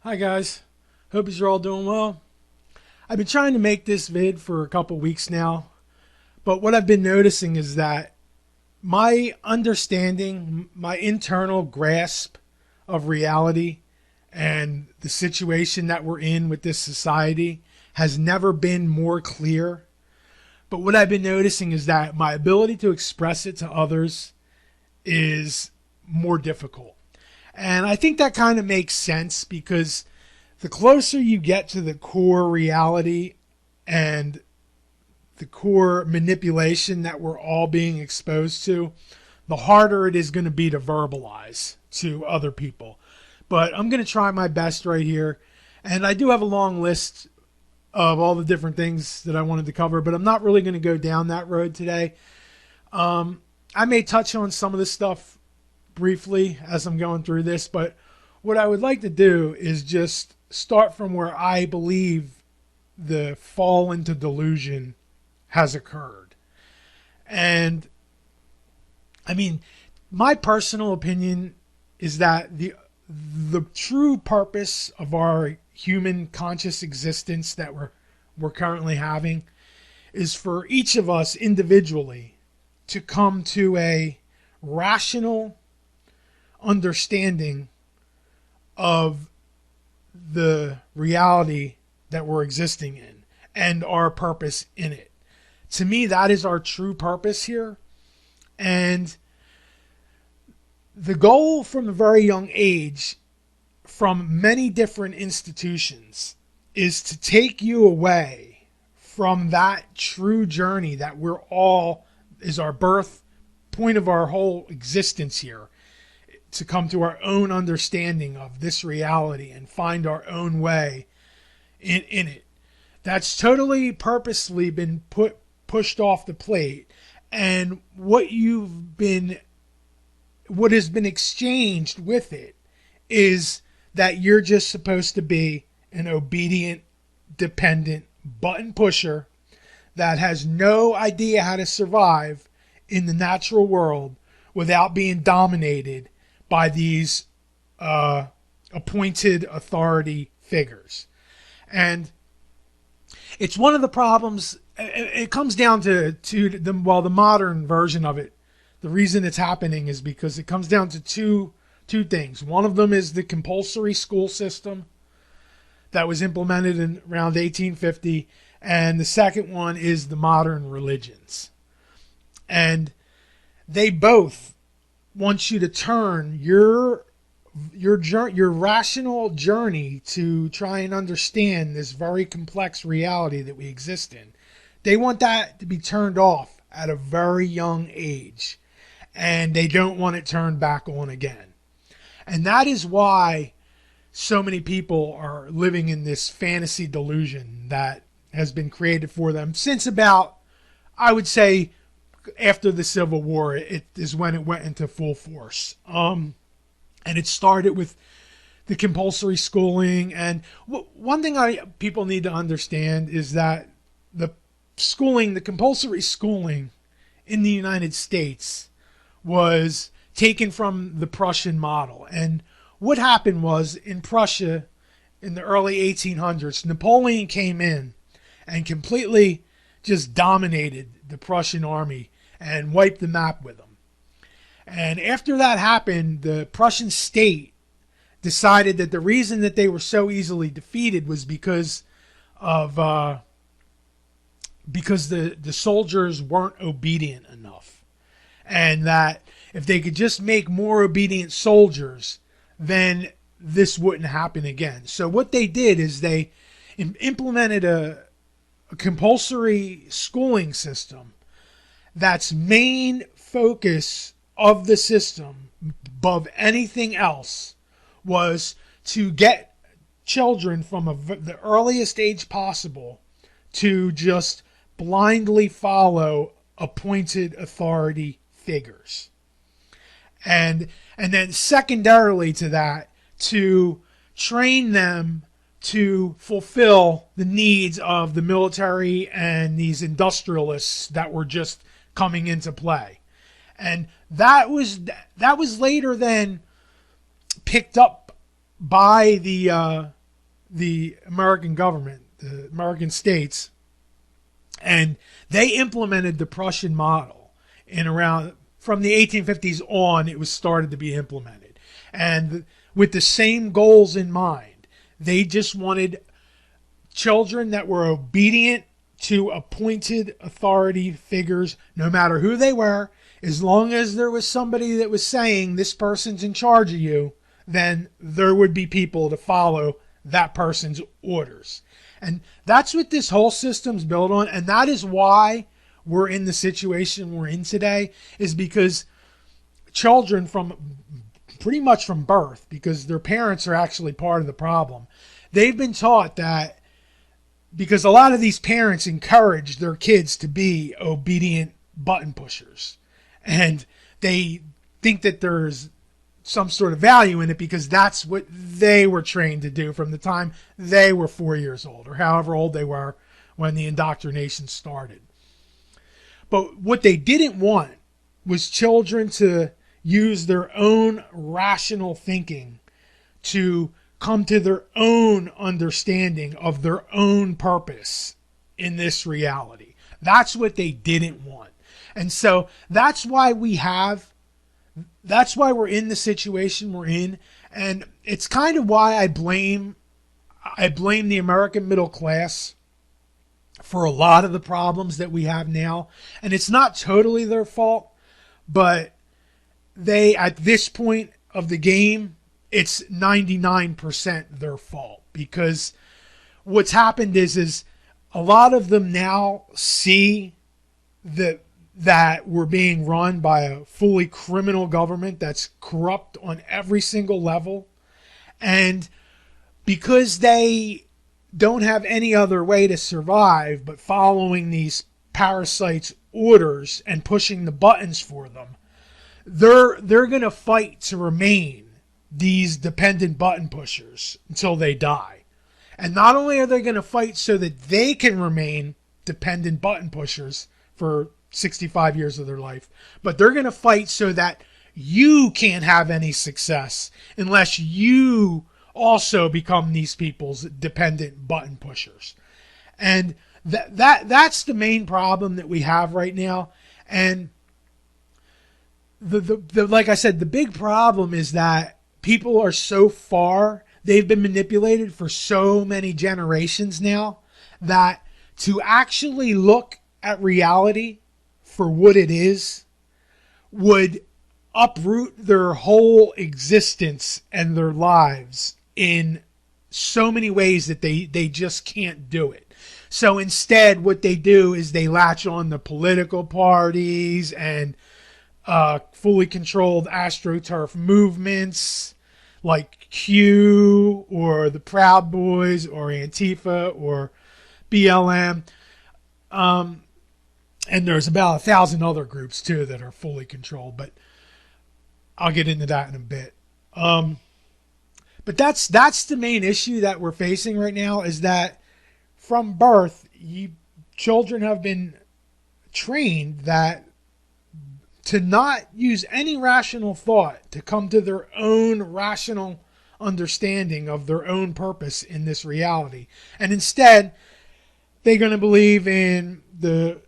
Hi guys, hope you're all doing well. I've been trying to make this vid for a couple weeks now, but what I've been noticing is that my understanding, my internal grasp of reality and the situation that we're in with this society has never been more clear. But what I've been noticing is that my ability to express it to others is more difficult. And I think that kind of makes sense because the closer you get to the core reality and the core manipulation that we're all being exposed to, the harder it is going to be to verbalize to other people. But I'm going to try my best right here. And I do have a long list of all the different things that I wanted to cover, but I'm not really going to go down that road today. I may touch on some of this stuff briefly as I'm going through this, but what I would like to do is just start from where I believe the fall into delusion has occurred. And I mean, my personal opinion is that the true purpose of our human conscious existence that we're currently having is for each of us individually to come to a rational understanding of the reality that we're existing in and our purpose in it. To me, that is our true purpose here. And the goal from a very young age from many different institutions is to take you away from that true journey that we're all is our birth point of our whole existence here, to come to our own understanding of this reality and find our own way in it. That's totally purposely been pushed off the plate. And what has been exchanged with it is that you're just supposed to be an obedient, dependent button pusher that has no idea how to survive in the natural world without being dominated by these appointed authority figures. And it's one of the problems. It comes down to the modern version of it. The reason it's happening is because it comes down to two things. One of them is the compulsory school system that was implemented in around 1850, and the second one is the modern religions. And they both want you to turn your rational journey to try and understand this very complex reality that we exist in. They want that to be turned off at a very young age, and they don't want it turned back on again. And that is why so many people are living in this fantasy delusion that has been created for them since about, I would say, after the Civil War. It is when it went into full force. And it started with the compulsory schooling. And one thing people need to understand is that the compulsory schooling in the United States was taken from the Prussian model. And what happened was, in Prussia in the early 1800s, Napoleon came in and completely just dominated the Prussian army and wiped the map with them. And after that happened, the Prussian state decided that the reason that they were so easily defeated was because the soldiers weren't obedient enough. And that if they could just make more obedient soldiers, then this wouldn't happen again. So what they did is they implemented a compulsory schooling system that's main focus of the system above anything else was to get children from the earliest age possible to just blindly follow appointed authority figures. And then secondarily to that, to train them to fulfill the needs of the military and these industrialists that were just coming into play. And that was later then picked up by the the American government, the American states, and they implemented the Prussian model in around from the 1850s on. It was started to be implemented, and with the same goals in mind. They just wanted children that were obedient to appointed authority figures, no matter who they were. As long as there was somebody that was saying this person's in charge of you, then there would be people to follow that person's orders. And that's what this whole system's built on. And that is why we're in the situation we're in today, is because children from pretty much from birth, because their parents are actually part of the problem, they've been taught that, because a lot of these parents encourage their kids to be obedient button pushers. And they think that there's some sort of value in it because that's what they were trained to do from the time they were 4 years old, or however old they were when the indoctrination started. But what they didn't want was children to use their own rational thinking to come to their own understanding of their own purpose in this reality. That's what they didn't want. And so that's why we're in the situation we're in. And it's kind of why I blame the American middle class for a lot of the problems that we have now. And it's not totally their fault, but they, at this point of the game, it's 99% their fault, because what's happened is a lot of them now see that we're being run by a fully criminal government that's corrupt on every single level. And because they don't have any other way to survive but following these parasites' orders and pushing the buttons for them, they're going to fight to remain these dependent button pushers until they die. And not only are they going to fight so that they can remain dependent button pushers for 65 years of their life, but they're going to fight so that you can't have any success unless you also become these people's dependent button pushers. And that's the main problem that we have right now. And the like I said, the big problem is that people are so far, they've been manipulated for so many generations now, that to actually look at reality for what it is would uproot their whole existence and their lives in so many ways that they just can't do it. So instead, what they do is they latch on to political parties and fully controlled AstroTurf movements like Q or the Proud Boys or Antifa or BLM. And there's about 1,000 other groups too that are fully controlled, but I'll get into that in a bit. But that's the main issue that we're facing right now, is that from birth, children have been trained that to not use any rational thought to come to their own rational understanding of their own purpose in this reality. And instead, they're going to believe in the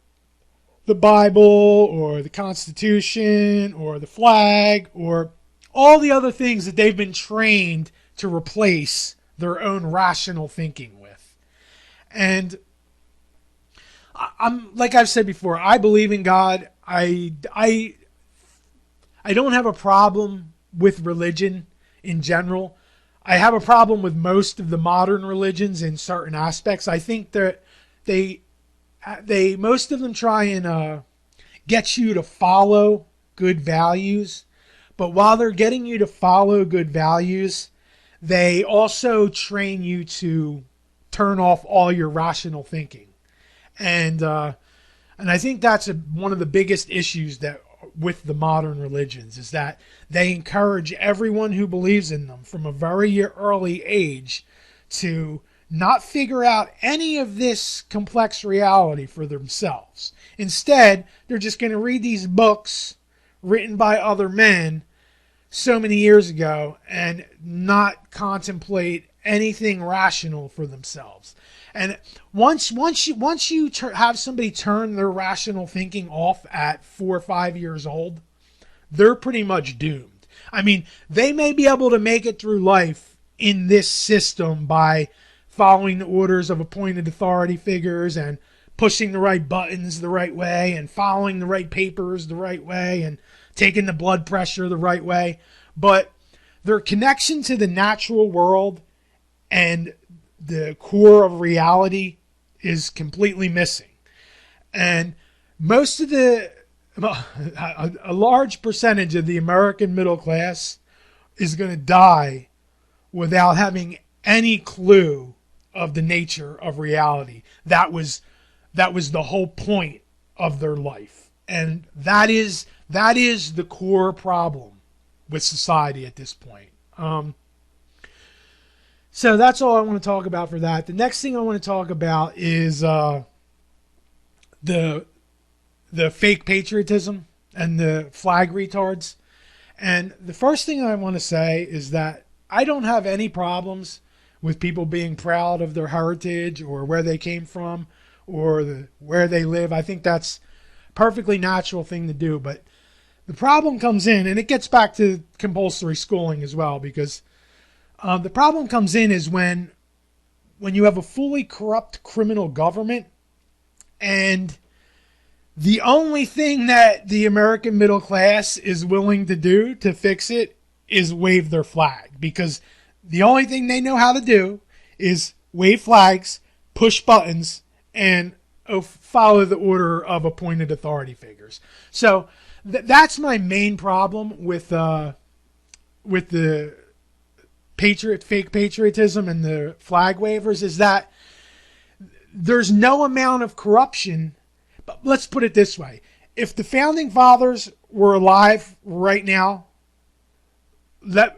Bible or the Constitution or the flag or all the other things that they've been trained to replace their own rational thinking with. And I'm, like I've said before, I believe in God. I don't have a problem with religion in general. I have a problem with most of the modern religions in certain aspects. I think that they most of them try and get you to follow good values, but while they're getting you to follow good values, they also train you to turn off all your rational thinking. And I think that's one of the biggest issues that with the modern religions, is that they encourage everyone who believes in them from a very early age to not figure out any of this complex reality for themselves. Instead, they're just going to read these books written by other men so many years ago and not contemplate anything rational for themselves. And once you have somebody turn their rational thinking off at 4 or 5 years old, they're pretty much doomed. I mean, they may be able to make it through life in this system by following the orders of appointed authority figures and pushing the right buttons the right way and following the right papers the right way and taking the blood pressure the right way. But their connection to the natural world and the core of reality is completely missing. And most of a large percentage of the American middle class is going to die without having any clue of the nature of reality. That was the whole point of their life. And that is the core problem with society at this point. So that's all I want to talk about for that. The next thing I want to talk about is the fake patriotism and the flag retards. And the first thing I want to say is that I don't have any problems with people being proud of their heritage or where they came from or where they live. I think that's a perfectly natural thing to do. But the problem comes in, and it gets back to compulsory schooling as well, because the problem comes in is when you have a fully corrupt criminal government, and the only thing that the American middle class is willing to do to fix it is wave their flag, because the only thing they know how to do is wave flags, push buttons, and follow the order of appointed authority figures. So that's my main problem with the fake patriotism and the flag wavers, is that there's no amount of corruption. But let's put it this way. If the founding fathers were alive right now,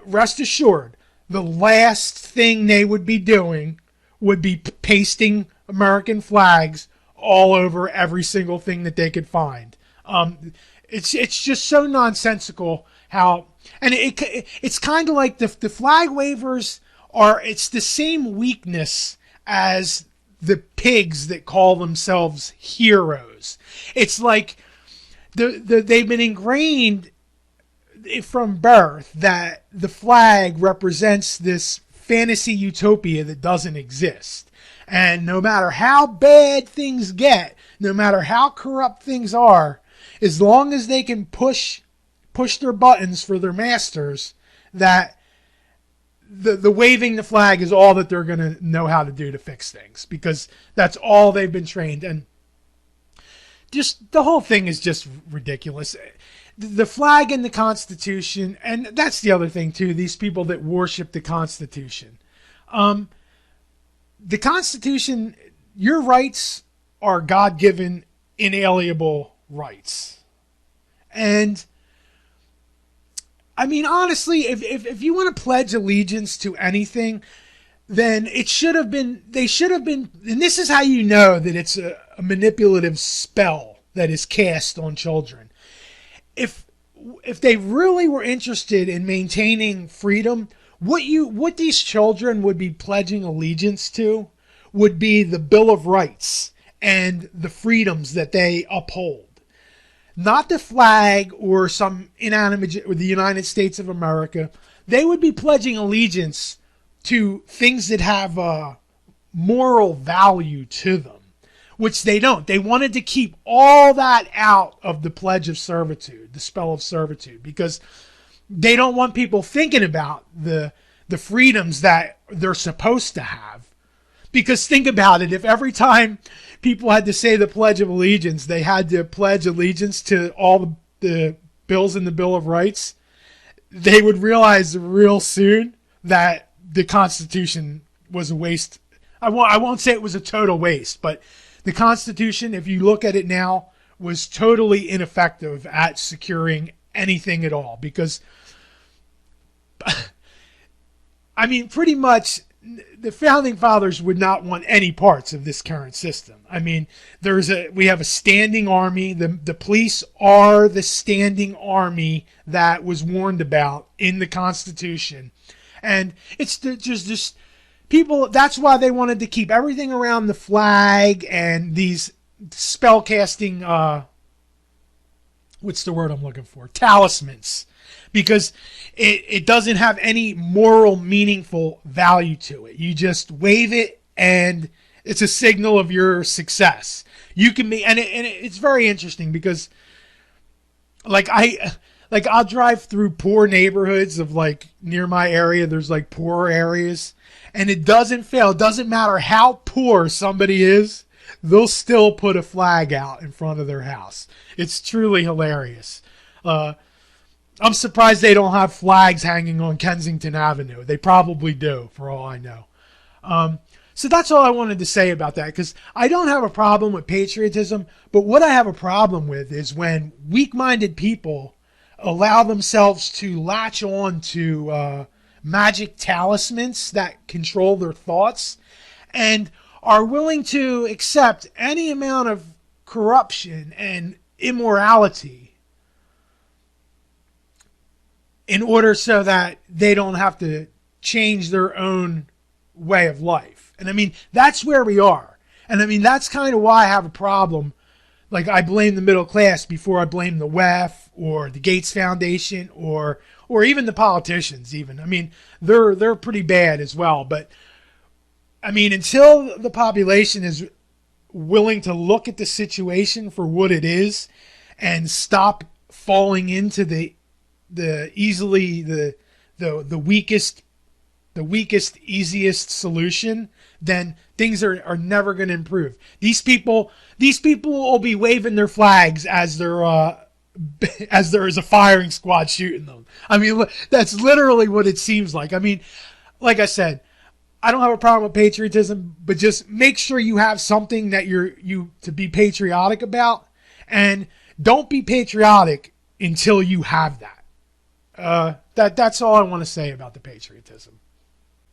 rest assured, the last thing they would be doing would be pasting American flags all over every single thing that they could find. It's just so nonsensical how, and it's kind of like the flag wavers it's the same weakness as the pigs that call themselves heroes. It's like they've been ingrained from birth that the flag represents this fantasy utopia that doesn't exist. And no matter how bad things get, no matter how corrupt things are, as long as they can push their buttons for their masters, that the waving the flag is all that they're going to know how to do to fix things, because that's all they've been trained. And just the whole thing is just ridiculous. The flag and the Constitution, and that's the other thing too, these people that worship the Constitution. The Constitution, your rights are God-given, inalienable rights. And I mean, honestly, if you want to pledge allegiance to anything, then they should have been, and this is how you know that it's a manipulative spell that is cast on children. If they really were interested in maintaining freedom, what these children would be pledging allegiance to would be the Bill of Rights and the freedoms that they uphold. Not the flag or some inanimate, or the United States of America. They would be pledging allegiance to things that have a moral value to them, which they don't. They wanted to keep all that out of the pledge of servitude, the spell of servitude, because they don't want people thinking about the freedoms that they're supposed to have. Because think about it, if every time people had to say the Pledge of Allegiance, they had to pledge allegiance to all the bills in the Bill of Rights, they would realize real soon that the Constitution was a waste. I won't say it was a total waste, but the Constitution, if you look at it now, was totally ineffective at securing anything at all. Because, I mean, pretty much the founding fathers would not want any parts of this current system. I mean, we have a standing army. The police are the standing army that was warned about in the Constitution. And it's just people, that's why they wanted to keep everything around the flag and these spell casting, what's the word I'm looking for? Talismans. Because it doesn't have any moral, meaningful value to it. You just wave it and it's a signal of your success. You can be, and it's very interesting because I'll drive through poor neighborhoods of like near my area. There's like poorer areas, and it doesn't fail. It doesn't matter how poor somebody is. They'll still put a flag out in front of their house. It's truly hilarious. I'm surprised they don't have flags hanging on Kensington Avenue. They probably do, for all I know. So that's all I wanted to say about that, because I don't have a problem with patriotism, but what I have a problem with is when weak-minded people allow themselves to latch on to magic talismans that control their thoughts and are willing to accept any amount of corruption and immorality in order so that they don't have to change their own way of life. And I mean, that's where we are. And I mean, that's kind of why I have a problem. Like, I blame the middle class before I blame the WEF or the Gates Foundation or even the politicians even. I mean, they're pretty bad as well. But I mean, until the population is willing to look at the situation for what it is and stop falling into the weakest, easiest solution, then things are never going to improve. These people will be waving their flags as there is a firing squad shooting them. I mean, that's literally what it seems like. I mean, like I said, I don't have a problem with patriotism, but just make sure you have something that you to be patriotic about, and don't be patriotic until you have that. That's all I want to say about the patriotism.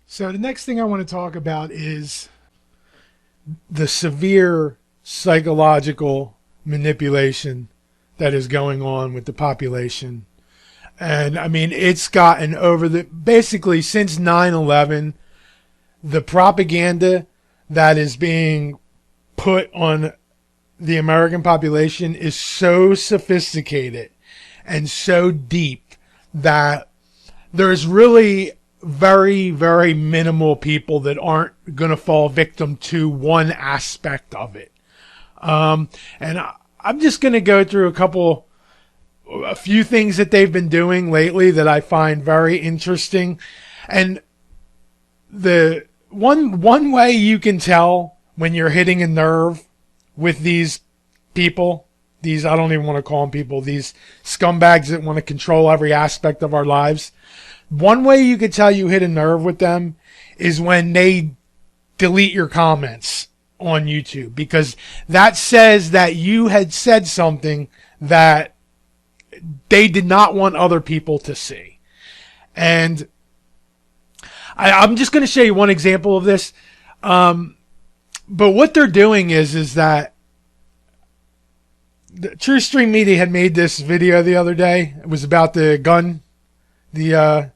So the next thing I want to talk about is the severe psychological manipulation that is going on with the population. And I mean, it's gotten basically since 9/11, the propaganda that is being put on the American population is so sophisticated and so deep that there's really very, very minimal people that aren't going to fall victim to one aspect of it. And I'm just going to go through a few things that they've been doing lately that I find very interesting. And the one way you can tell when you're hitting a nerve with these people, these, I don't even want to call them people, these scumbags that want to control every aspect of our lives. One way you could tell you hit a nerve with them is when they delete your comments on YouTube, because that says that you had said something that they did not want other people to see. And I'm just going to show you one example of this. But what they're doing is that the True Stream Media had made this video the other day. It was about the gun ban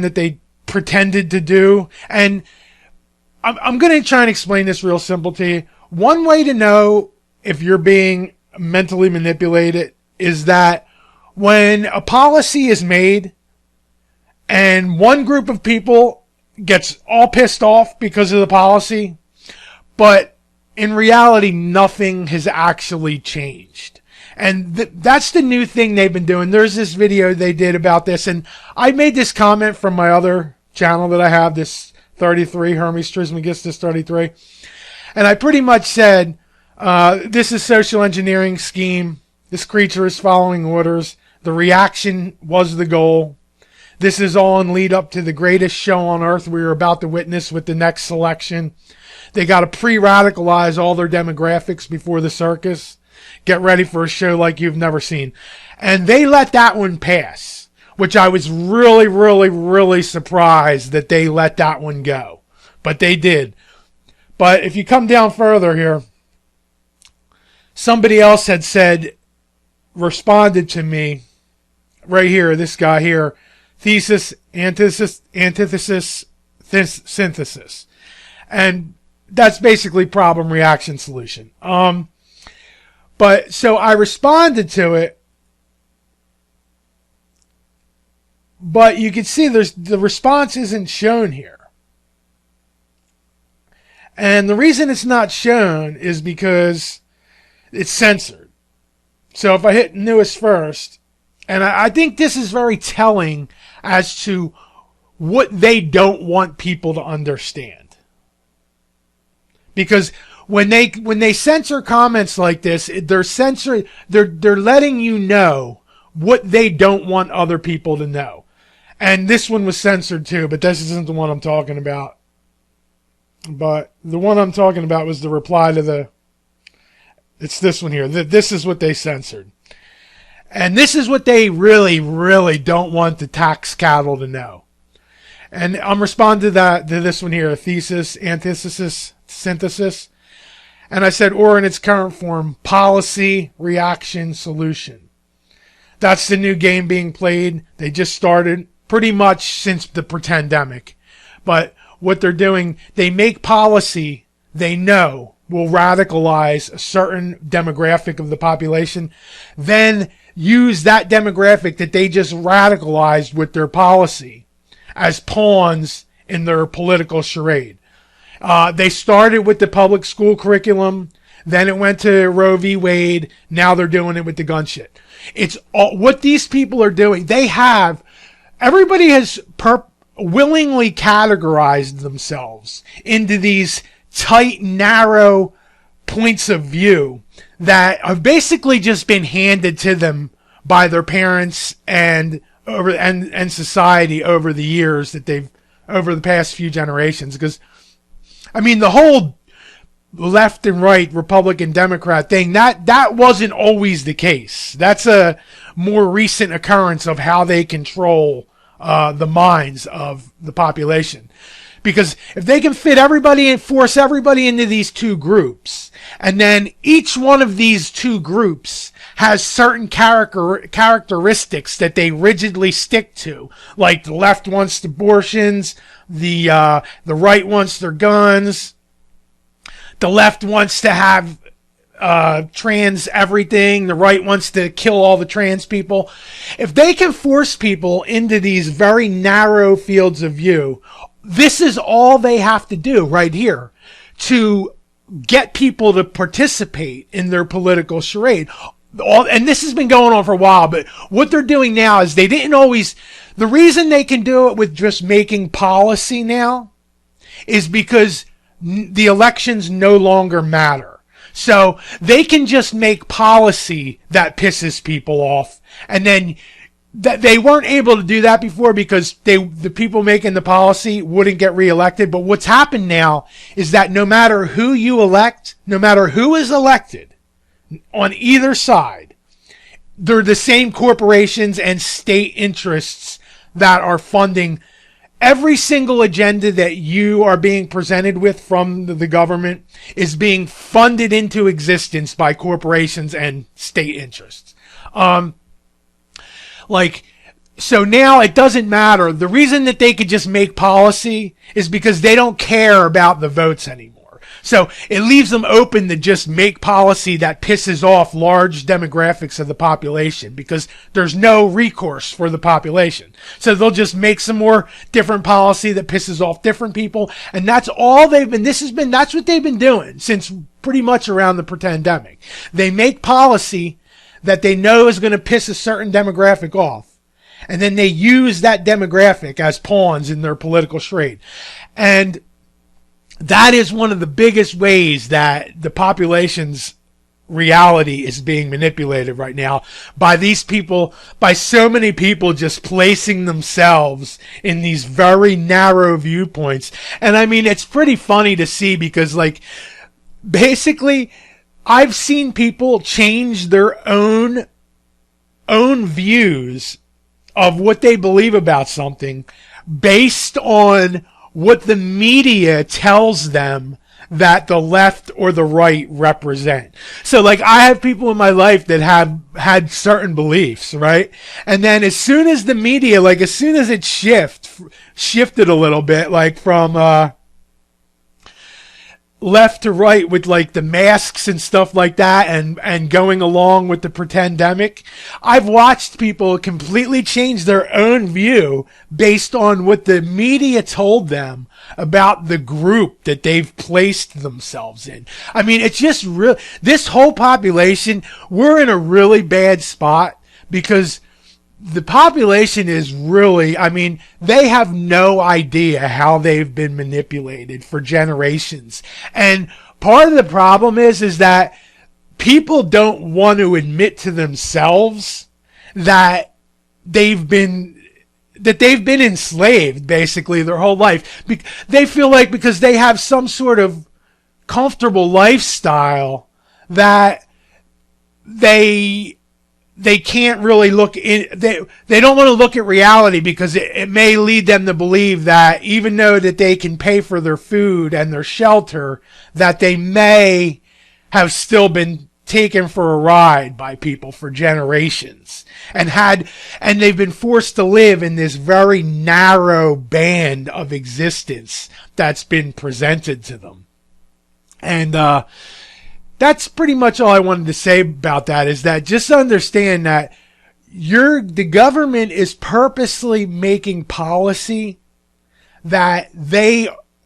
that they pretended to do. And I'm going to try and explain this real simple to you. One way to know if you're being mentally manipulated is that when a policy is made and one group of people gets all pissed off because of the policy, but in reality, nothing has actually changed. And that's the new thing they've been doing. There's this video they did about this, and I made this comment from my other channel that I have, this 33, Hermes Trismegistus 33. And I pretty much said, this is social engineering scheme. This creature is following orders. The reaction was the goal. This is all in lead up to the greatest show on earth we are about to witness with the next selection. They got to pre-radicalize all their demographics before the circus. Get ready for a show like you've never seen. And they let that one pass, which I was really, really, really surprised that they let that one go. But they did. But if you come down further here, somebody else had responded to me right here, this guy here, thesis, antithesis, synthesis. And that's basically problem, reaction, solution. But so I responded to it, but you can see the response isn't shown here. And the reason it's not shown is because it's censored. So if I hit newest first, and I think this is very telling as to what they don't want people to understand. Because when they censor comments like this, they're letting you know what they don't want other people to know. And this one was censored too, but this isn't the one I'm talking about. But the one I'm talking about was the reply to it's this one here. This is what they censored. And this is what they really, really don't want the tax cattle to know. And I'm responding to this one here, thesis, antithesis, synthesis. And I said, or in its current form, policy, reaction, solution. That's the new game being played. They just started pretty much since the pandemic. But what they're doing, they make policy they know will radicalize a certain demographic of the population, then use that demographic that they just radicalized with their policy as pawns in their political charade. They started with the public school curriculum, then it went to Roe v. Wade, now they're doing it with the gun shit. It's all, what these people are doing. Everybody has willingly categorized themselves into these tight, narrow points of view that have basically just been handed to them by their parents and society over the years over the past few generations. Because, I mean, the whole left and right, Republican, Democrat thing, that wasn't always the case. That's a more recent occurrence of how they control the minds of the population. Because if they can fit everybody and force everybody into these two groups, and then each one of these two groups has certain characteristics that they rigidly stick to, like the left wants abortions, the right wants their guns, the left wants to have trans everything, the right wants to kill all the trans people. If they can force people into these very narrow fields of view, this is all they have to do right here to get people to participate in their political charade. And this has been going on for a while, but what they're doing now is the reason they can do it with just making policy now is because the elections no longer matter. So they can just make policy that pisses people off, and then that they weren't able to do that before because the people making the policy wouldn't get reelected. But what's happened now is that no matter who you elect, no matter who is elected on either side, they're the same corporations and state interests that are funding every single agenda that you are being presented with from the government is being funded into existence by corporations and state interests. So now it doesn't matter. The reason that they could just make policy is because they don't care about the votes anymore. So it leaves them open to just make policy that pisses off large demographics of the population because there's no recourse for the population. So they'll just make some more different policy that pisses off different people. And that's all that's what they've been doing since pretty much around the pandemic. They make policy that they know is going to piss a certain demographic off. And then they use that demographic as pawns in their political charade. And that is one of the biggest ways that the population's reality is being manipulated right now by these people, by so many people just placing themselves in these very narrow viewpoints. And I mean, it's pretty funny to see because, basically, I've seen people change their own views of what they believe about something based on what the media tells them that the left or the right represent. So like I have people in my life that have had certain beliefs, right? And then as soon as the media, like as soon as it shifted a little bit, like from left to right with like the masks and stuff like that and going along with the pretendemic, I've watched people completely change their own view based on what the media told them about the group that they've placed themselves in. I mean, it's just real. This whole population, we're in a really bad spot because the population is really, I mean, they have no idea how they've been manipulated for generations. And part of the problem is that people don't want to admit to themselves that they've been enslaved basically their whole life. They feel like because they have some sort of comfortable lifestyle that they can't really look in, they don't want to look at reality because it may lead them to believe that even though that they can pay for their food and their shelter, that they may have still been taken for a ride by people for generations and they've been forced to live in this very narrow band of existence that's been presented to them. And, that's pretty much all I wanted to say about that, is that just understand that the government is purposely making policy that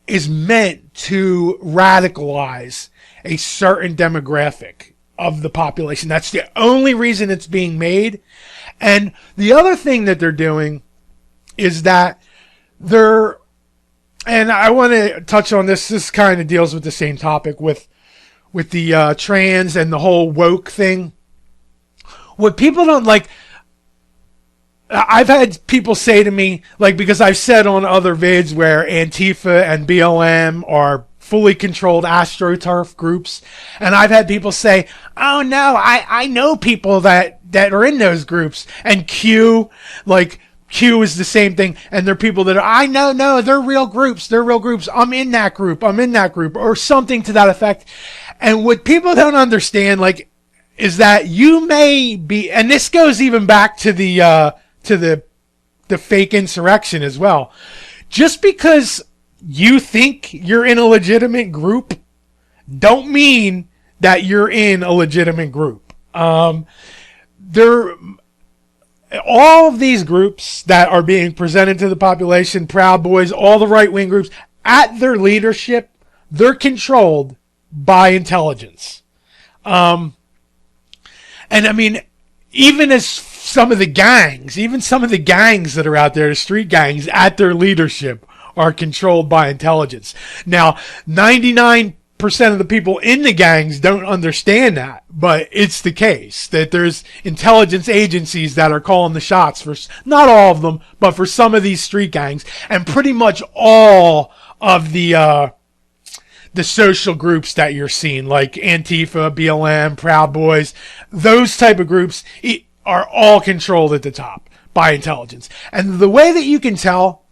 is meant to radicalize a certain demographic of the population. That's the only reason it's being made. And the other thing that they're doing is that and I want to touch on this kind of deals with the same topic with the trans and the whole woke thing. What people don't like, I've had people say to me, like, because I've said on other vids where Antifa and BLM are fully controlled AstroTurf groups, and I've had people say, oh no, I know people that are in those groups, and Q is the same thing, and they're people that are, no, they're real groups, I'm in that group, or something to that effect. And what people don't understand, like, is that you may be, and this goes even back to the fake insurrection as well. Just because you think you're in a legitimate group, don't mean that you're in a legitimate group. All of these groups that are being presented to the population, Proud Boys, all the right-wing groups, at their leadership, they're controlled by intelligence. And I mean, even some of the gangs that are out there, the street gangs at their leadership, are controlled by intelligence. Now, 99% of the people in the gangs don't understand that, but it's the case that there's intelligence agencies that are calling the shots for, not all of them, but for some of these street gangs, and pretty much all of the social groups that you're seeing, like Antifa, BLM, Proud Boys, those type of groups are all controlled at the top by intelligence. And the way that you can tell,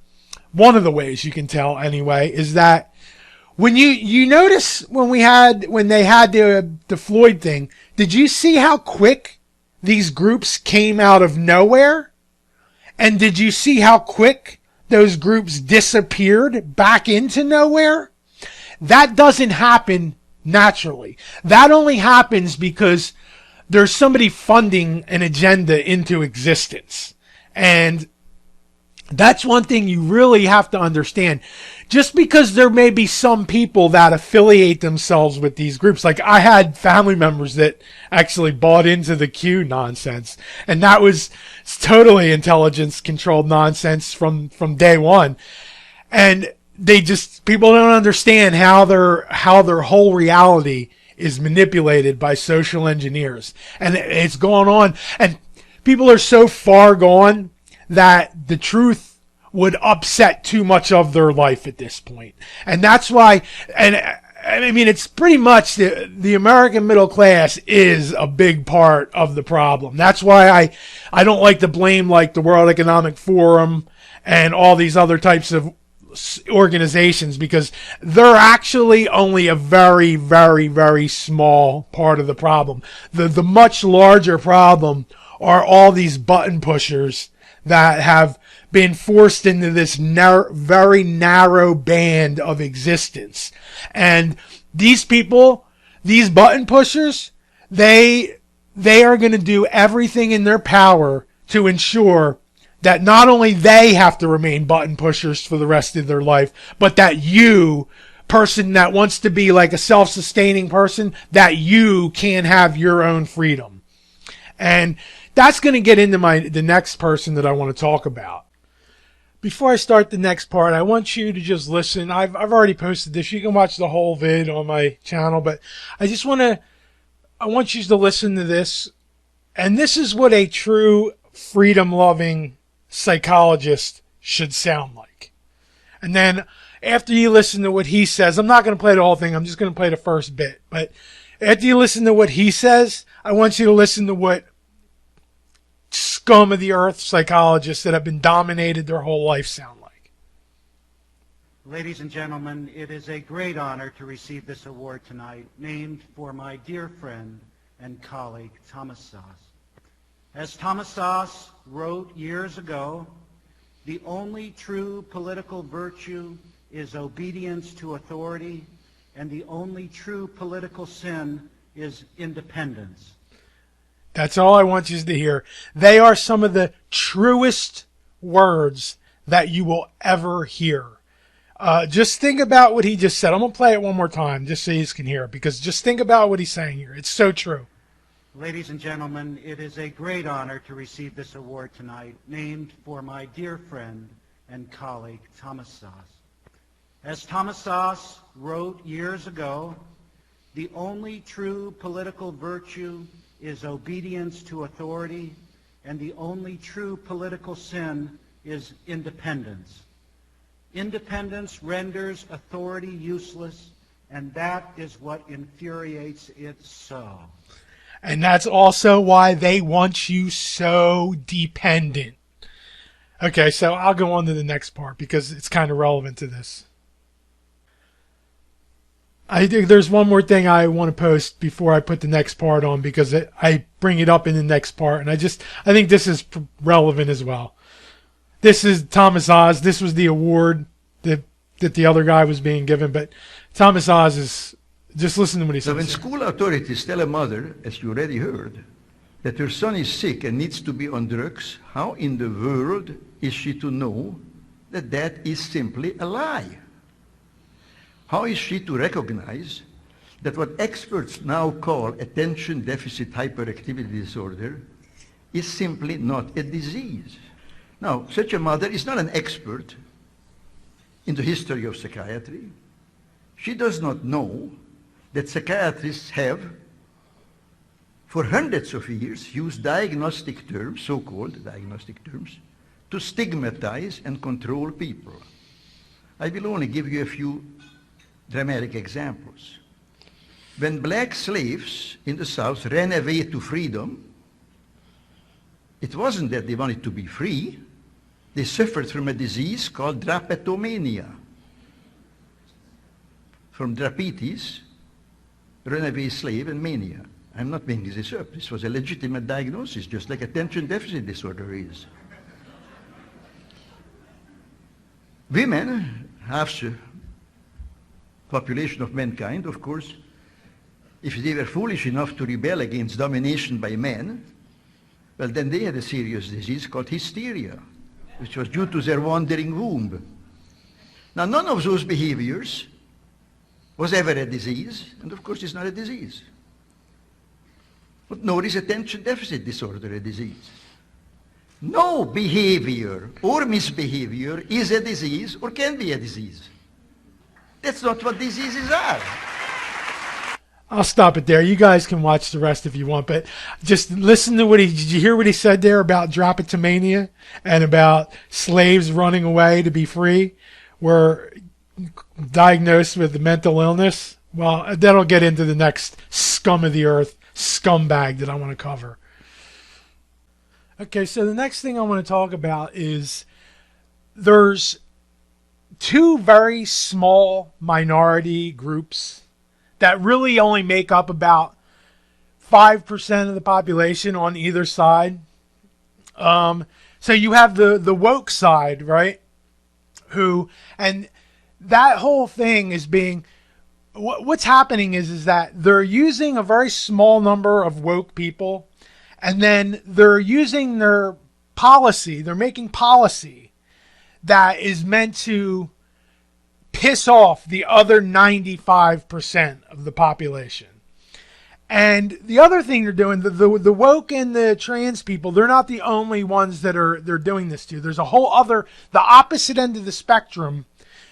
one of the ways you can tell anyway, is that when you notice when they had the Floyd thing, did you see how quick these groups came out of nowhere? And did you see how quick those groups disappeared back into nowhere? That doesn't happen naturally. That only happens because there's somebody funding an agenda into existence. And that's one thing you really have to understand. Just because there may be some people that affiliate themselves with these groups, like I had family members that actually bought into the Q nonsense, and that was totally intelligence controlled nonsense from day one. And people don't understand how their whole reality is manipulated by social engineers. And it's going on, and people are so far gone that the truth would upset too much of their life at this point. And that's why, and I mean, it's pretty much the American middle class is a big part of the problem. That's why I don't like to blame like the World Economic Forum and all these other types of organizations, because they're actually only a very, very, very small part of the problem. The much larger problem are all these button pushers that have been forced into this very narrow band of existence. And these people, these button pushers, they are going to do everything in their power to ensure that not only they have to remain button pushers for the rest of their life, but that you, person that wants to be like a self-sustaining person, that you can have your own freedom. And that's going to get into the next person that I want to talk about. Before I start the next part, I want you to just listen. I've already posted this. You can watch the whole vid on my channel, but I want you to listen to this. And this is what a true freedom-loving psychologist should sound like. And then after you listen to what he says, I'm not going to play the whole thing. I'm just going to play the first bit. But after you listen to what he says, I want you to listen to what scum of the earth psychologists that have been dominated their whole life sound like. Ladies and gentlemen, it is a great honor to receive this award tonight, named for my dear friend and colleague, Thomas Szasz. As Thomas Szasz wrote years ago, the only true political virtue is obedience to authority, and the only true political sin is independence. That's all I want you to hear. They are some of the truest words that you will ever hear. Just think about what he just said. I'm going to play it one more time just so you can hear it, because just think about what he's saying here. It's so true. Ladies and gentlemen, it is a great honor to receive this award tonight, named for my dear friend and colleague, Thomas Szasz. As Thomas Szasz wrote years ago, the only true political virtue is obedience to authority, and the only true political sin is independence. Independence renders authority useless, and that is what infuriates it so. And that's also why they want you so dependent. Okay, so I'll go on to the next part because it's kind of relevant to this. I think there's one more thing I want to post before I put the next part on, because I bring it up in the next part, and I think this is relevant as well. This is Thomas Szasz. This was the award that the other guy was being given, but Thomas Szasz is, just listen to what he says. So when school authorities tell a mother, as you already heard, that her son is sick and needs to be on drugs, how in the world is she to know that that is simply a lie? How is she to recognize that what experts now call attention deficit hyperactivity disorder is simply not a disease? Now, such a mother is not an expert in the history of psychiatry. She does not know that psychiatrists have, for hundreds of years, used diagnostic terms, so-called diagnostic terms, to stigmatize and control people. I will only give you a few dramatic examples. When black slaves in the South ran away to freedom, it wasn't that they wanted to be free. They suffered from a disease called drapetomania. From drapetes, runaway slave, and mania. I'm not making this up. This was a legitimate diagnosis, just like attention deficit disorder is. Women, half the population of mankind, of course, if they were foolish enough to rebel against domination by men, well, then they had a serious disease called hysteria, which was due to their wandering womb. Now, none of those behaviors was ever a disease, and of course it's not a disease. But nor is attention deficit disorder a disease. No behavior or misbehavior is a disease or can be a disease. That's not what diseases are. I'll stop it there. You guys can watch the rest if you want, but just listen to did you hear what he said there about drapetomania and about slaves running away to be free, were diagnosed with mental illness? Well, that'll get into the next scum of the earth scumbag that I want to cover. Okay, so the next thing I want to talk about is there's two very small minority groups that really only make up about 5% of the population on either side. So you have the woke side, right? And that whole thing is being, what's happening is that they're using a very small number of woke people, and then they're using their policy, they're making policy that is meant to piss off the other 95% of the population. And the other thing they're doing, the woke and the trans people, they're not the only ones that they're doing this to. There's a whole other, the opposite end of the spectrum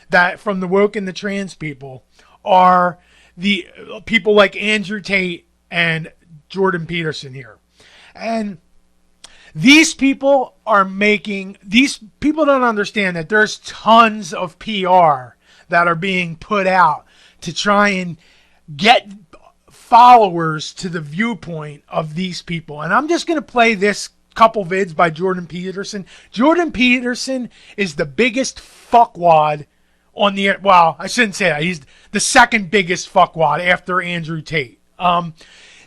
that from the woke and the trans people are the people like Andrew Tate and Jordan Peterson here. And these people don't understand that there's tons of PR that are being put out to try and get followers to the viewpoint of these people. And I'm just going to play this couple vids by Jordan Peterson. Jordan Peterson is the biggest fuckwad on the, well, I shouldn't say that. He's the second biggest fuckwad after Andrew Tate.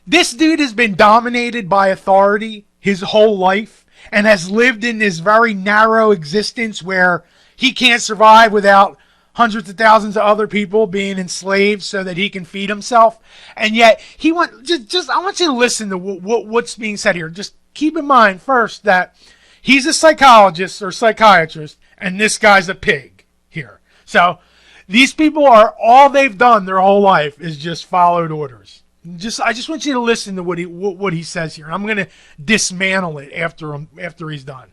This dude has been dominated by authority his whole life and has lived in this very narrow existence where he can't survive without hundreds of thousands of other people being enslaved so that he can feed himself. And yet I want you to listen to what's being said here. Just keep in mind first that he's a psychologist or psychiatrist and this guy's a pig here. So these people are, all they've done their whole life is just followed orders. I just want you to listen to what he says here. I'm going to dismantle it after he's done.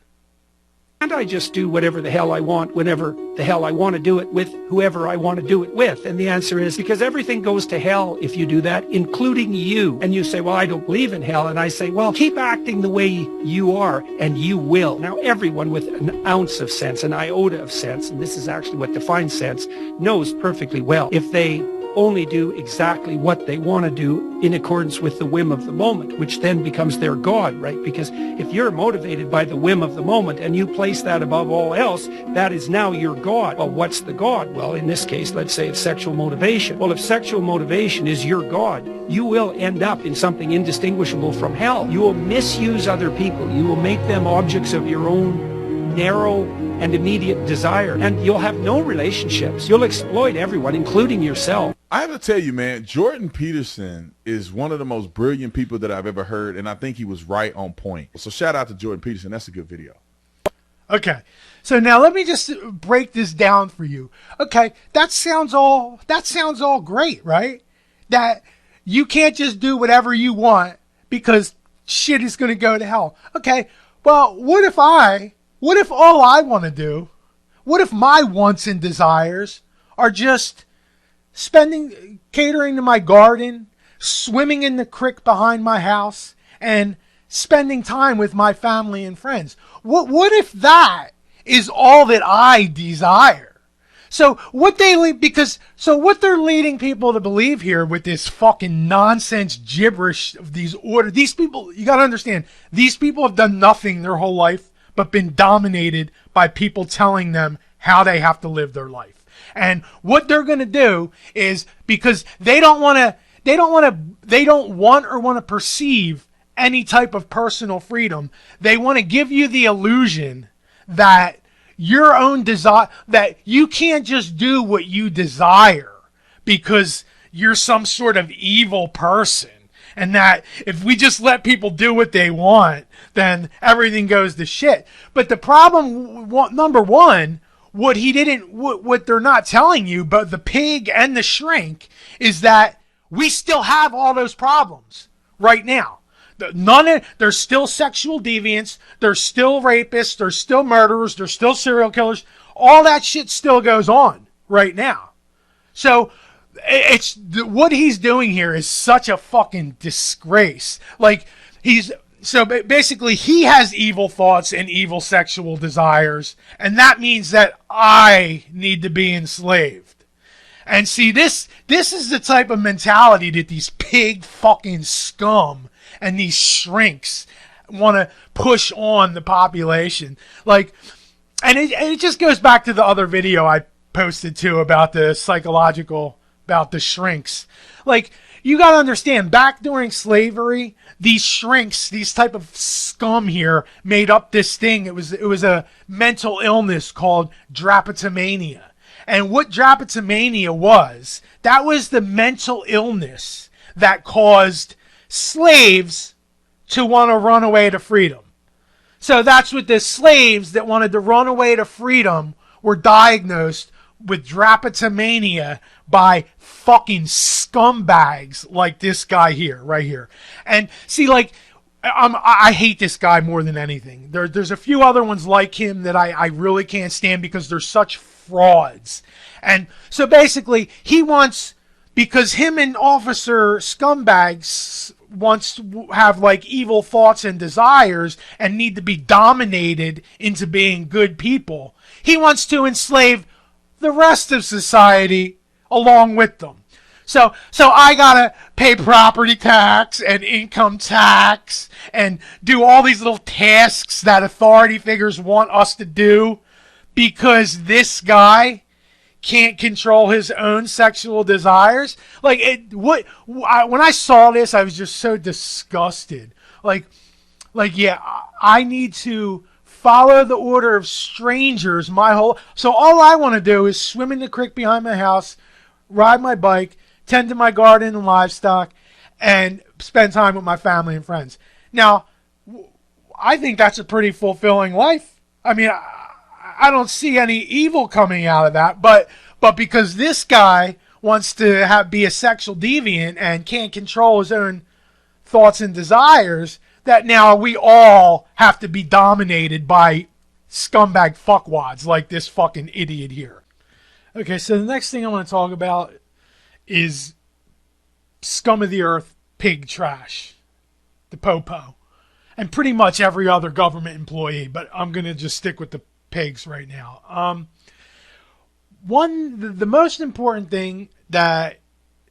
And I just do whatever the hell I want, whenever the hell I want to do it, with whoever I want to do it with. And the answer is because everything goes to hell if you do that, including you. And you say, well, I don't believe in hell. And I say, well, keep acting the way you are, and you will. Now, everyone with an ounce of sense, an iota of sense, and this is actually what defines sense, knows perfectly well if they only do exactly what they want to do in accordance with the whim of the moment, which then becomes their God, right? Because if you're motivated by the whim of the moment and you place that above all else, that is now your God. Well, what's the God? Well, in this case, let's say it's sexual motivation. Well, if sexual motivation is your God, you will end up in something indistinguishable from hell. You will misuse other people. You will make them objects of your own narrow and immediate desire, and you'll have no relationships. You'll exploit everyone, including yourself. I have to tell you, man, Jordan Peterson is one of the most brilliant people that I've ever heard, and I think he was right on point. So shout out to Jordan Peterson. That's a good video. Okay, so now let me just break this down for you. Okay, that sounds all great, right? That you can't just do whatever you want because shit is going to go to hell. Okay, well, what if all I want to do, what if my wants and desires are just catering to my garden, swimming in the creek behind my house, and spending time with my family and friends? What if that is all that I desire? So what they're leading people to believe here with this fucking nonsense gibberish of these orders, these people, you got to understand, these people have done nothing their whole life but been dominated by people telling them how they have to live their life. And what they're going to do is, because they don't want or want to perceive any type of personal freedom, they want to give you the illusion that your own desire, that you can't just do what you desire because you're some sort of evil person. And that if we just let people do what they want, then everything goes to shit. But the problem, number one, what they're not telling you, but the pig and the shrink, is that we still have all those problems right now. There's still sexual deviants, there's still rapists, there's still murderers, there's still serial killers. All that shit still goes on right now. So it's what he's doing here is such a fucking disgrace. Like, basically he has evil thoughts and evil sexual desires, and that means that I need to be enslaved. And see, this is the type of mentality that these pig fucking scum and these shrinks want to push on the population. Like, and it just goes back to the other video I posted too about the about the shrinks. Like, you got to understand, back during slavery, these shrinks, these type of scum here, made up this thing. It was a mental illness called drapetomania. And what drapetomania was, that was the mental illness that caused slaves to want to run away to freedom. So that's what the slaves that wanted to run away to freedom were diagnosed with drapetomania by fucking scumbags like this guy here, right here. And see, like, I hate this guy more than anything. There's a few other ones like him that I really can't stand because they're such frauds. And so basically, he wants, because him and Officer Scumbags wants to have like evil thoughts and desires and need to be dominated into being good people, he wants to enslave the rest of society along with them. So I gotta pay property tax and income tax and do all these little tasks that authority figures want us to do because this guy can't control his own sexual desires. Like, when I saw this, I was just so disgusted. Like, yeah, I need to follow the order of strangers so all I want to do is swim in the creek behind my house, ride my bike, tend to my garden and livestock, and spend time with my family and friends. Now, I think that's a pretty fulfilling life. I mean, I don't see any evil coming out of that, but because this guy wants to be a sexual deviant and can't control his own thoughts and desires, that now we all have to be dominated by scumbag fuckwads like this fucking idiot here. Okay, so the next thing I want to talk about is scum of the earth, pig trash, the popo, and pretty much every other government employee, but I'm going to just stick with the pigs right now. The most important thing that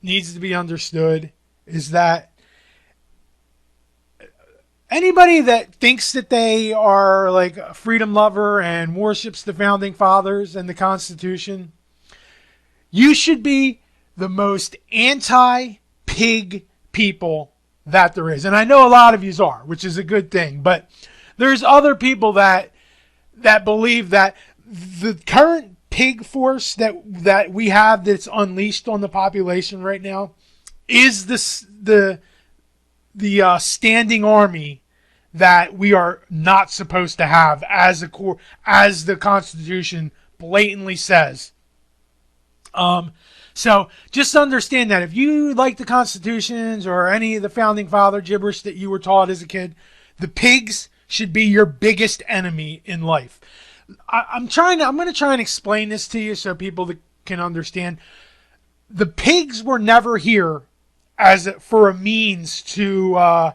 needs to be understood is that anybody that thinks that they are like a freedom lover and worships the founding fathers and the Constitution, you should be the most anti-pig people that there is. And I know a lot of yous are, which is a good thing, but there's other people that believe that the current pig force that we have that's unleashed on the population right now is the standing army that we are not supposed to have as the Constitution blatantly says. So just understand that if you like the Constitutions or any of the founding father gibberish that you were taught as a kid, the pigs should be your biggest enemy in life. I'm going to try and explain this to you so people can understand. The pigs were never here for a means to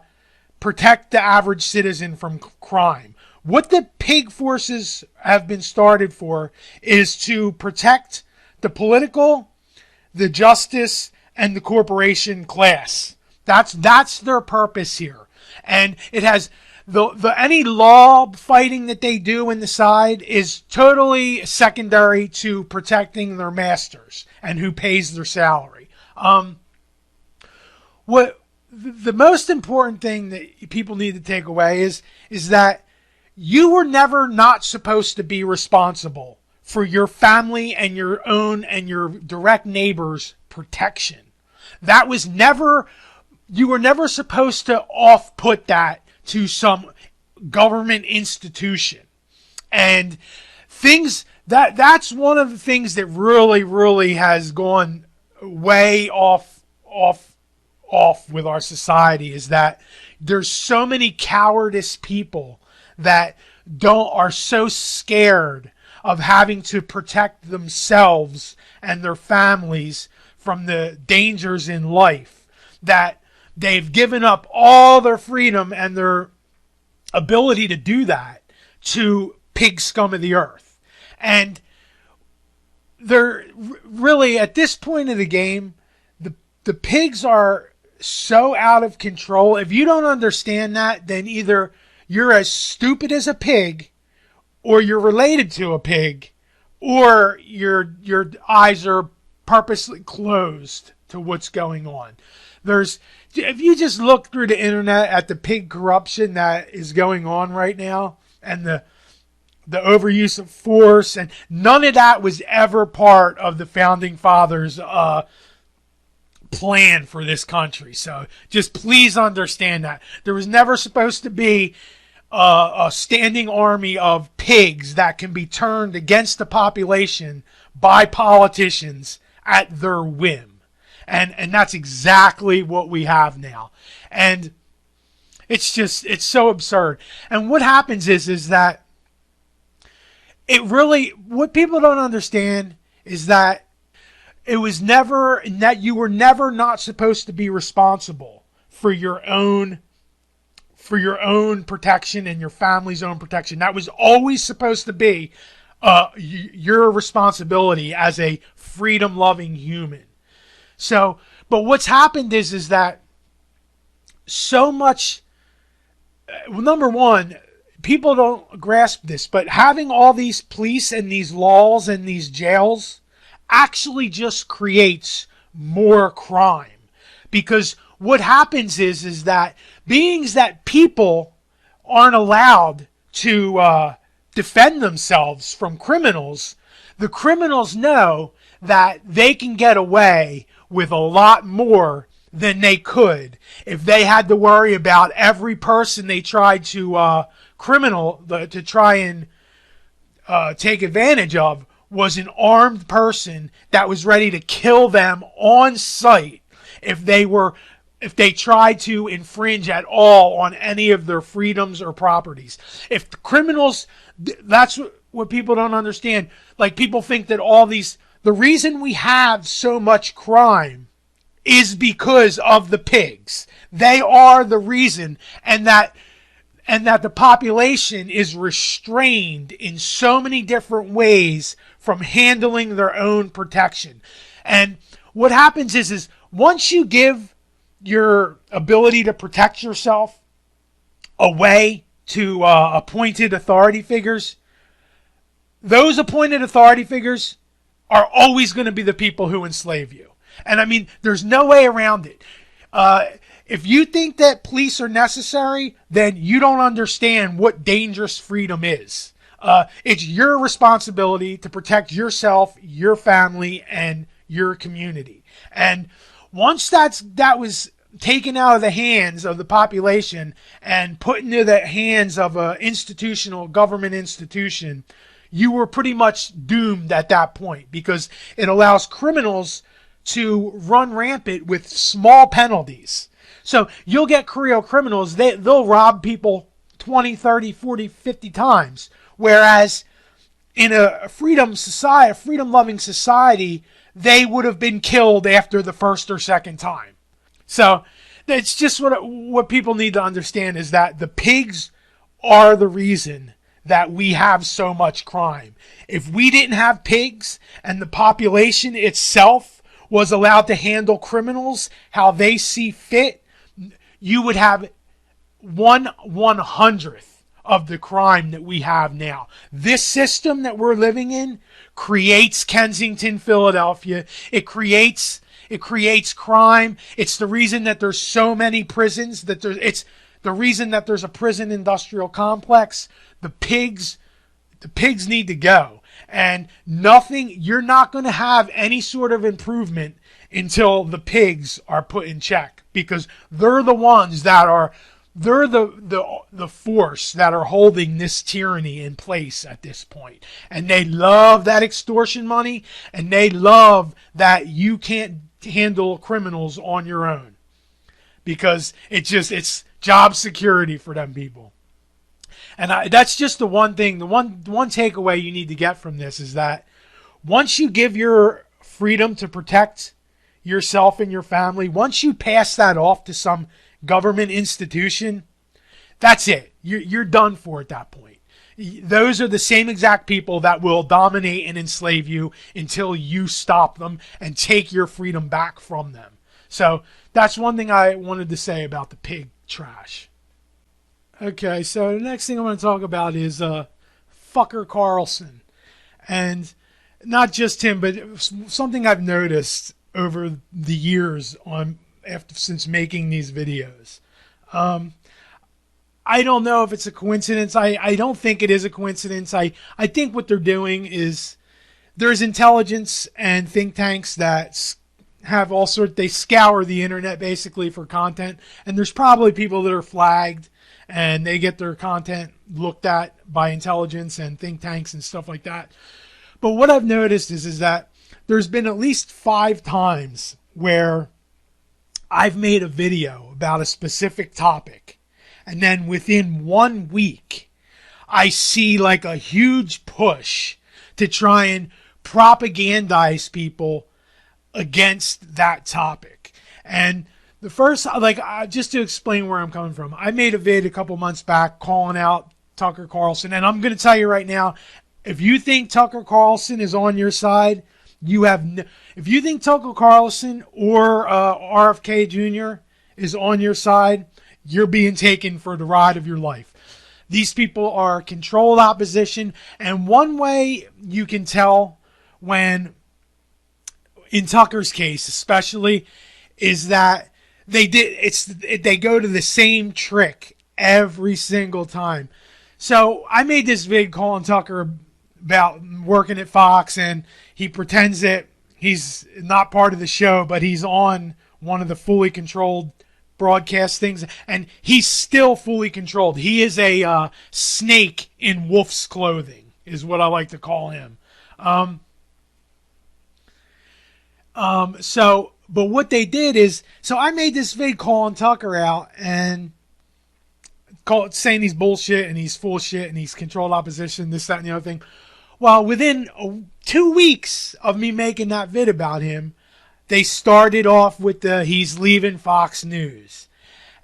protect the average citizen from crime. What the pig forces have been started for is to protect the political, the justice, and the corporation class. That's their purpose here. And it has any law fighting that they do in the side is totally secondary to protecting their masters and who pays their salary. What the most important thing that people need to take away is that you were never not supposed to be responsible for your family and your own and your direct neighbors' protection. You were never supposed to off-put that to some government institution. And that's one of the things that really, really has gone way off with our society, is that there's so many cowardice people that are so scared of having to protect themselves and their families from the dangers in life that they've given up all their freedom and their ability to do that to pig scum of the earth. And they're really, at this point of the game, the pigs are so out of control. If you don't understand that, then either you're as stupid as a pig, or you're related to a pig, or your eyes are purposely closed to what's going on. If you just look through the internet at the pig corruption that is going on right now, and the overuse of force, and none of that was ever part of the founding fathers' plan for this country. So just please understand that there was never supposed to be a standing army of pigs that can be turned against the population by politicians at their whim. And that's exactly what we have now. And it's so absurd. And what happens is that what people don't understand is that you were never not supposed to be responsible for your own protection and your family's own protection. That was always supposed to be your responsibility as a freedom-loving human. So, but what's happened is that so much, number one, people don't grasp this, but having all these police and these laws and these jails actually just creates more crime. Because what happens is that beings that people aren't allowed to defend themselves from criminals, the criminals know that they can get away with a lot more than they could if they had to worry about every person they tried to try and take advantage of was an armed person that was ready to kill them on sight if they tried to infringe at all on any of their freedoms or properties. If the criminals, that's what people don't understand. Like, people think that the reason we have so much crime is because of the pigs. They are the reason, and that the population is restrained in so many different ways from handling their own protection. And what happens is once you give your ability to protect yourself away to appointed authority figures, those appointed authority figures are always going to be the people who enslave you. And I mean, there's no way around it. If you think that police are necessary, then you don't understand what dangerous freedom is. It's your responsibility to protect yourself, your family, and your community. And once that was taken out of the hands of the population and put into the hands of an institutional government institution, you were pretty much doomed at that point, because it allows criminals to run rampant with small penalties. So you'll get career criminals, they'll rob people 20, 30, 40, 50 times. Whereas in a freedom-loving society, they would have been killed after the first or second time. So it's just what people need to understand is that the pigs are the reason that we have so much crime. If we didn't have pigs and the population itself was allowed to handle criminals how they see fit, you would have 1/100th of the crime that we have now. This system that we're living in creates Kensington, Philadelphia. It creates crime. It's the reason that there's so many prisons. It's the reason that there's a prison industrial complex. The pigs need to go. And you're not going to have any sort of improvement until the pigs are put in check, because they're the ones they're the force that are holding this tyranny in place at this point. And they love that extortion money, and they love that you can't handle criminals on your own, because it's job security for them people. And that's just the one thing, the one takeaway you need to get from this is that once you give your freedom to protect yourself and your family, once you pass that off to some government institution, that's it. You're done for at that point. Those are the same exact people that will dominate and enslave you until you stop them and take your freedom back from them. So that's one thing I wanted to say about the pig trash. Okay, so the next thing I want to talk about is Fucker Carlson. And not just him, but something I've noticed over the years since making these videos. I don't know if it's a coincidence. I don't think it is a coincidence. I think what they're doing is there's intelligence and think tanks that have all sorts. They scour the internet basically for content, and there's probably people that are flagged and they get their content looked at by intelligence and think tanks and stuff like that. But what I've noticed is that there's been at least 5 times where I've made a video about a specific topic, and then within 1 week, I see like a huge push to try and propagandize people against that topic. And the first, just to explain where I'm coming from, I made a vid a couple months back calling out Tucker Carlson, and I'm going to tell you right now, if you think Tucker Carlson is on your side, if you think Tucker Carlson or RFK Jr. is on your side, you're being taken for the ride of your life. These people are controlled opposition, and one way you can tell when, in Tucker's case especially, is that they go to the same trick every single time. So I made this vid calling Tucker about working at Fox, and he pretends that he's not part of the show, but he's on one of the fully controlled broadcast things, and he's still fully controlled. He is a snake in wolf's clothing, is what I like to call him. But what they did is, so I made this vid calling Tucker out and saying he's bullshit and he's full of shit and he's controlled opposition, this, that, and the other thing. Well, within 2 weeks of me making that vid about him, they started off with he's leaving Fox News.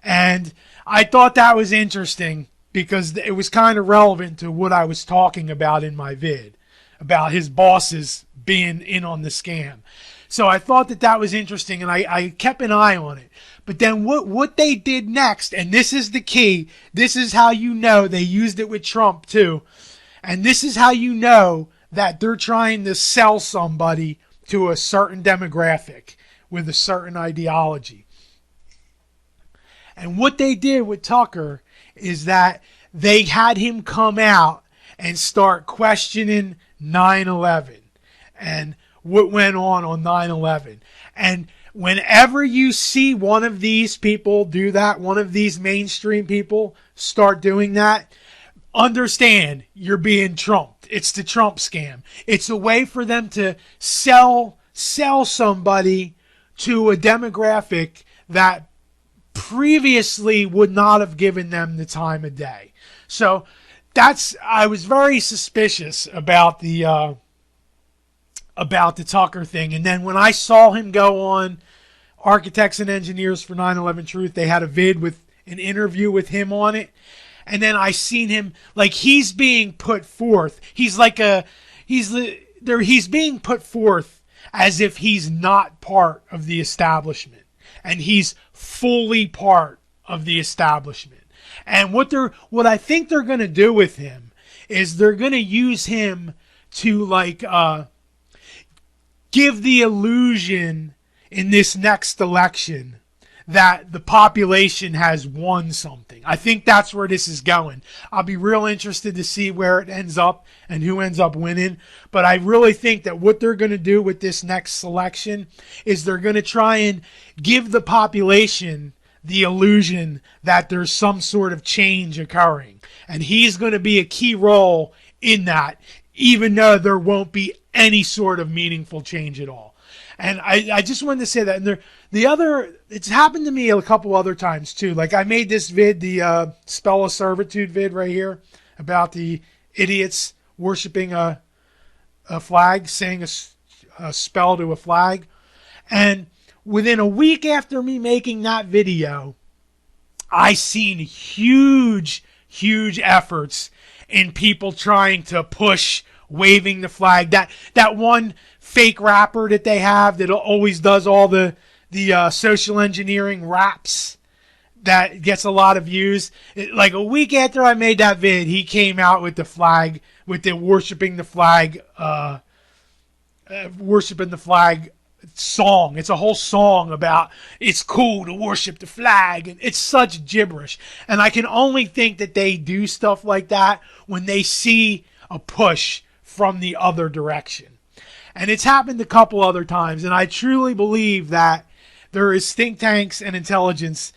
And I thought that was interesting because it was kind of relevant to what I was talking about in my vid, about his bosses being in on the scam. So I thought that was interesting, and I kept an eye on it. But then what they did next, and this is the key, this is how you know, they used it with Trump too, and this is how you know that they're trying to sell somebody to a certain demographic with a certain ideology. And what they did with Tucker is that they had him come out and start questioning 9/11 and what went on 9/11. And whenever you see one of these people do that, one of these mainstream people start doing that, understand you're being trumped. It's the Trump scam. It's a way for them to sell somebody to a demographic that previously would not have given them the time of day. So I was very suspicious about the Tucker thing. And then when I saw him go on Architects and Engineers for 9/11 Truth, they had a vid with an interview with him on it. And then I seen him, like, he's being put forth. He's being put forth as if he's not part of the establishment. And he's fully part of the establishment. And what I think they're going to do with him is they're going to use him to give the illusion in this next election that the population has won something. I think that's where this is going. I'll be real interested to see where it ends up and who ends up winning. But I really think that what they're going to do with this next election is they're going to try and give the population the illusion that there's some sort of change occurring. And he's going to be a key role in that, even though there won't be any sort of meaningful change at all. And I just wanted to say that. And it's happened to me a couple other times too. Like I made this vid, the spell of servitude vid right here, about the idiots worshiping a flag, saying a spell to a flag. And within a week after me making that video, I seen huge efforts in people trying to push waving the flag. That one fake rapper that they have that always does all the social engineering raps that gets a lot of views. Like a week after I made that vid, he came out with the flag, with the worshiping the flag worshiping the flag song. It's a whole song about it's cool to worship the flag, and it's such gibberish. And I can only think that they do stuff like that when they see a push from the other direction. And it's happened a couple other times, and I truly believe that there is think tanks and intelligence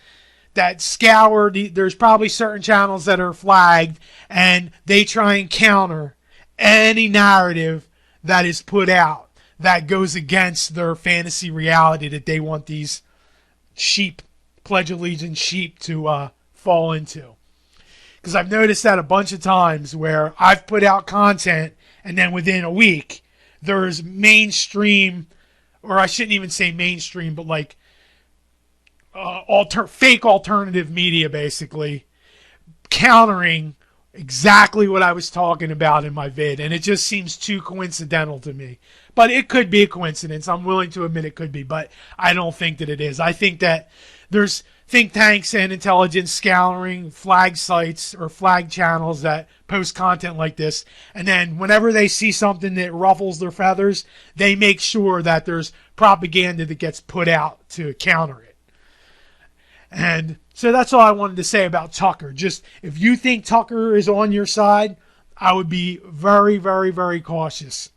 that scour there's probably certain channels that are flagged, and they try and counter any narrative that is put out that goes against their fantasy reality that they want these sheep, Pledge Allegiance sheep, to fall into. Because I've noticed that a bunch of times where I've put out content and then within a week there's mainstream, or I shouldn't even say mainstream, but like fake alternative media basically countering exactly what I was talking about in my vid, and it just seems too coincidental to me. But it could be a coincidence. I'm willing to admit it could be, but I don't think that it is. I think that there's think tanks and intelligence scouring flag sites or flag channels that post content like this, and then whenever they see something that ruffles their feathers, they make sure that there's propaganda that gets put out to counter it. And so that's all I wanted to say about Tucker. Just if you think Tucker is on your side, I would be very, very, very cautious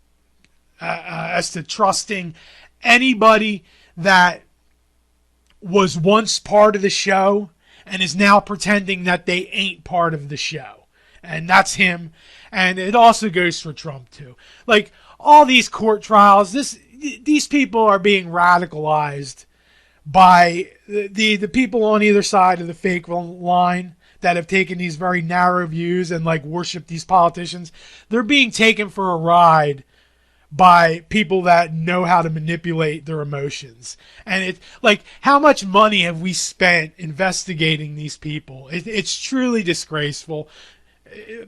as to trusting anybody that was once part of the show and is now pretending that they ain't part of the show. And that's him. And it also goes for Trump too. Like all these court trials, these people are being radicalized by the people on either side of the fake line that have taken these very narrow views and like worship these politicians. They're being taken for a ride by people that know how to manipulate their emotions. And it's like, how much money have we spent investigating these people? It's truly disgraceful.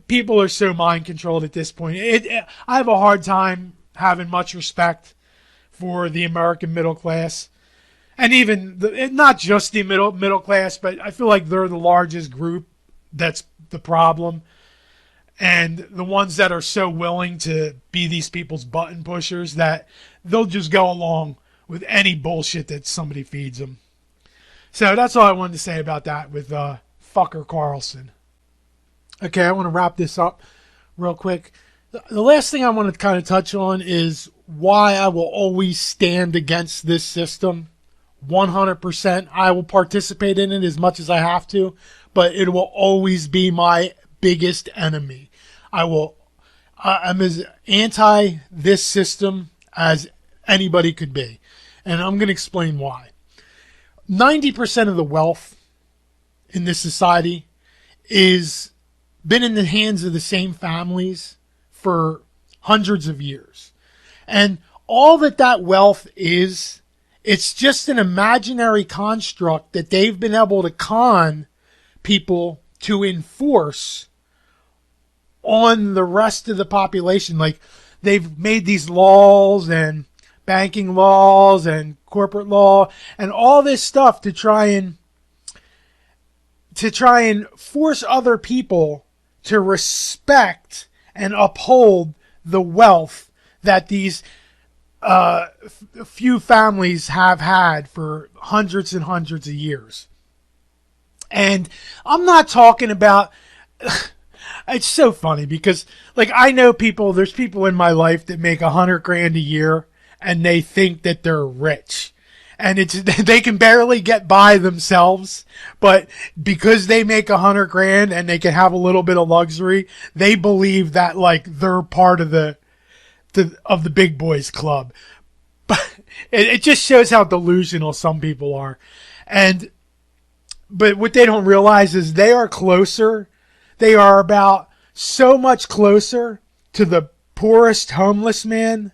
People are so mind controlled at this point. I have a hard time having much respect for the American middle class. And even not just the middle class, but I feel like they're the largest group that's the problem. And the ones that are so willing to be these people's button pushers that they'll just go along with any bullshit that somebody feeds them. So that's all I wanted to say about that with fucker Carlson. Okay, I want to wrap this up real quick. The last thing I want to kind of touch on is why I will always stand against this system. 100%. I will participate in it as much as I have to, but it will always be my biggest enemy. I'm as anti this system as anybody could be. And I'm going to explain why. 90% of the wealth in this society is been in the hands of the same families for hundreds of years. And all that wealth is, it's just an imaginary construct that they've been able to con people to enforce on the rest of the population. Like they've made these laws and banking laws and corporate law and all this stuff to try and force other people to respect and uphold the wealth that these few families have had for hundreds and hundreds of years. And I'm not talking about, it's so funny because like I know there's people in my life that make $100,000 a year and they think that they're rich. And they can barely get by themselves, but because they make $100,000 and they can have a little bit of luxury, they believe that like they're part of the big boys club. But it just shows how delusional some people are. But what they don't realize is they are closer. They are about so much closer to the poorest homeless man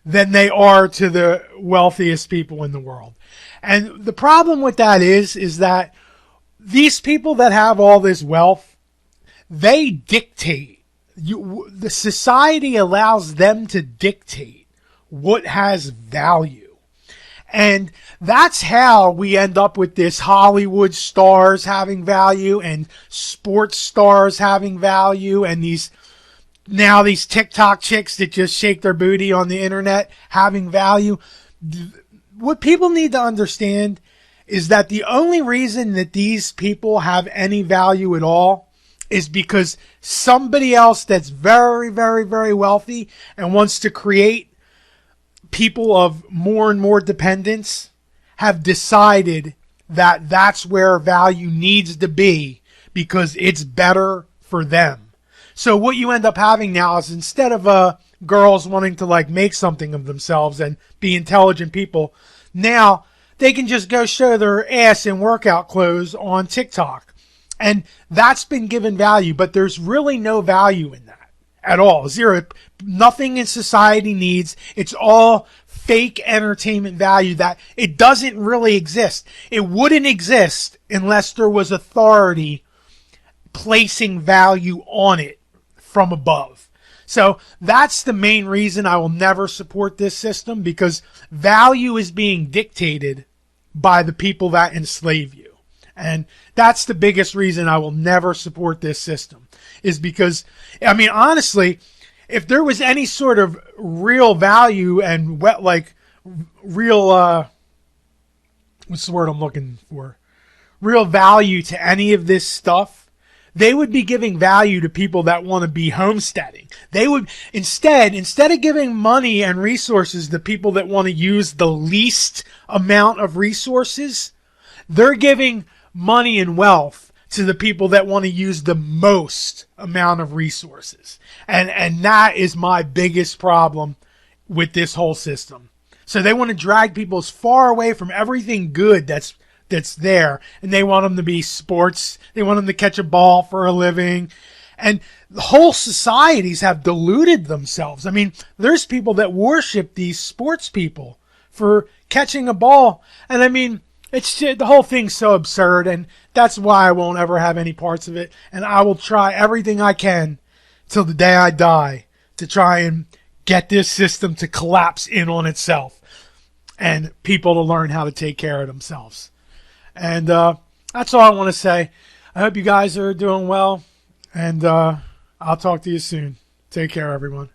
than they are to the wealthiest people in the world. And the problem with that is that these people that have all this wealth, they dictate. The society allows them to dictate what has value. And that's how we end up with this Hollywood stars having value and sports stars having value and these now these TikTok chicks that just shake their booty on the internet having value. What people need to understand is that the only reason that these people have any value at all is because somebody else that's very, very, very wealthy and wants to create people of more and more dependence have decided that that's where value needs to be because it's better for them. So what you end up having now is instead of girls wanting to like make something of themselves and be intelligent people, now they can just go show their ass in workout clothes on TikTok. And that's been given value, but there's really no value in that at all. Zero. Nothing in society needs. It's all fake entertainment value that it doesn't really exist. It wouldn't exist unless there was authority placing value on it from above. So that's the main reason I will never support this system, because value is being dictated by the people that enslave you. And that's the biggest reason I will never support this system, is because, I mean, honestly, if there was any sort of real value and real, what's the word I'm looking for? Real value to any of this stuff, they would be giving value to people that want to be homesteading. They would instead of giving money and resources to people that want to use the least amount of resources, they're giving money and wealth to the people that want to use the most amount of resources. And that is my biggest problem with this whole system. So they want to drag people as far away from everything good that's there, and they want them to be sports. They want them to catch a ball for a living. And the whole societies have deluded themselves. I mean, there's people that worship these sports people for catching a ball. And I mean, it's just, the whole thing's so absurd, and that's why I won't ever have any parts of it. And I will try everything I can till the day I die to try and get this system to collapse in on itself and people to learn how to take care of themselves. And that's all I want to say. I hope you guys are doing well, and I'll talk to you soon. Take care, everyone.